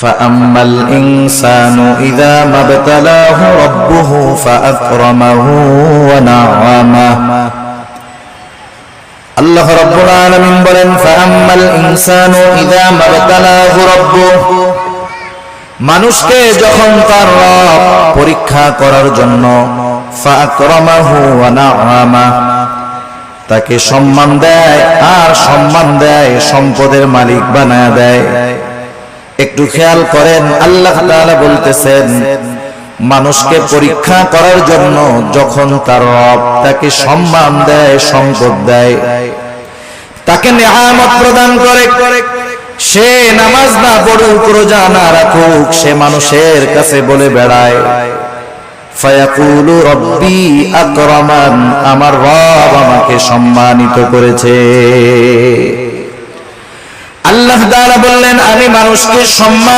فأما الإنسان إذا ما ابتلاه ربه فأكرمه ونعمه আল্লাহ রাব্বুল আলামিন বলেন ফাআম্মাল ইনসানু ইযা মাবতালাহু রাব্বুহু মানুষকে যখন তার রব পরীক্ষা করার জন্য ফাআকরামাহু ওয়া নাআমা তাকে সম্মান দেয় আর সম্মান দেয় সম্পদের মালিক বানায় দেয়। একটু খেয়াল করেন আল্লাহ তাআলা বলতেছেন মানুষকে পরীক্ষা করার জন্য যখন তার রব তাকে সম্মান দেয় সম্পদ দেয় তাকে নেয়ামত প্রদান করে সে নামাজ না পড়ুক রোজা না রাখুক সে মানুষের কাছে বলে বেড়ায় ফায়াকুলু রব্বি আকরামান আমার রব আমাকে সম্মানিত করেছে। আল্লাহ তাআলা বললেন আমি মানুষকে সম্মান